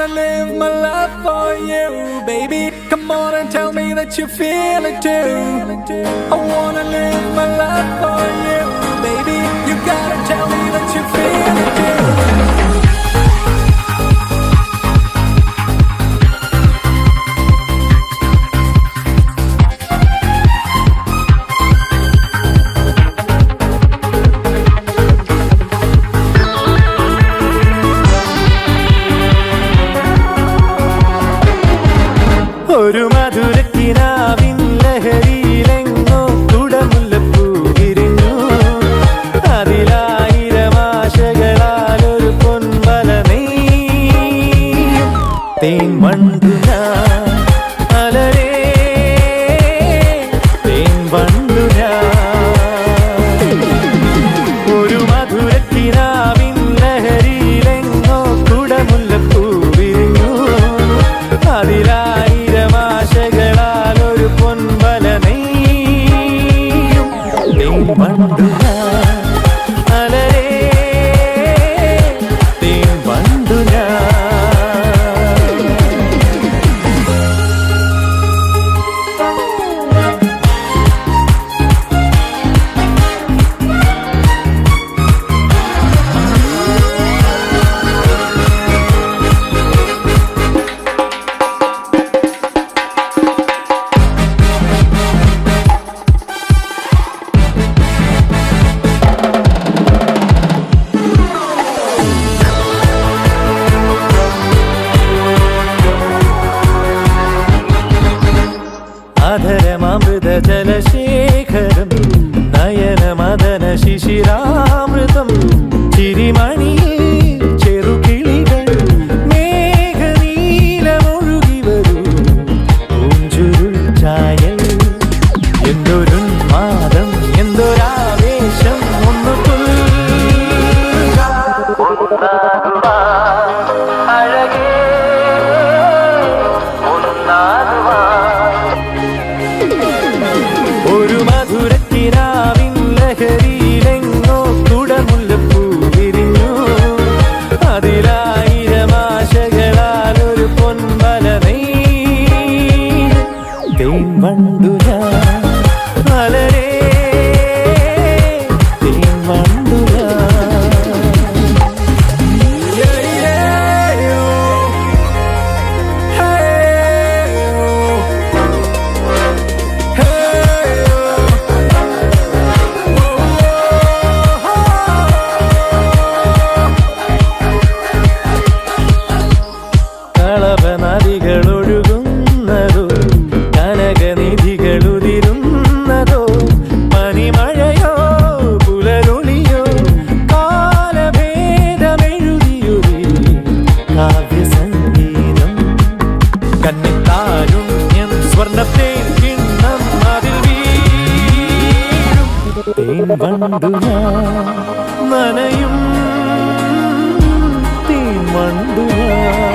wanna live my life for you, baby. Come on and tell me that you feel it too. I wanna live my life for you, baby. You gotta tell me that you feel it too. ഒരു മധുരക്കിനാവിൻ ലഹരിയിലെങ്ങോ കുടമുല്ലപ്പൂ വിരിഞ്ഞു. അതിലായിരം ആശകളാലൊരു പൊൻവല നെയ്യും തേൻ വണ്ടു ഞാൻ അലരേ തേൻ വണ്ടു ഞാൻ. ഒരു മധുരക്കിനാവിൻ ലഹരിയിലെങ്ങോ കുടമുല്ലപ്പൂ വിരിഞ്ഞു. അതിലായി വണ്ടു ഞാൻ അലരേ തേൻ വണ്ടു ഞാൻ. അധരമൃത ജലശേഖരം നയനമദന ശിശിരാമൃതം ചിരിമണിയിൽ ചെറുകിളികൾ മേഘനീലമൊഴുകി വരൂ പൂഞ്ചുരുൾ ചായൽ. എന്തൊരുന്മാദം എന്തൊരാവേശം ഒന്നു അഴകേ ഒരു മധുരക്കിനാവിൻ ലഹരിയിലെങ്ങോ കുടമുല്ലപ്പൂ വിരിഞ്ഞു. അതിലായിരം ആശകളാലൊരു പൊൻവല നെയ്യും തേൻ വണ്ടു ഞാൻ അലരേ തേൻ വണ്ടു ഞാൻ. നദികളൊഴുകുന്നതോ കനകനിധികളുതിരുന്നതോ പനിമഴയോ പുലരൊളിയോ കാലഭേദമെഴുതിയൊരു കാവ്യസംഗീതം. കന്നിത്താരുണ്യം സ്വർണ്ണത്തേൻ കിണ്ണം അതിൽ വീഴും തേൻ വണ്ടു ഞാൻ നനയും തേൻ വണ്ടു ഞാൻ.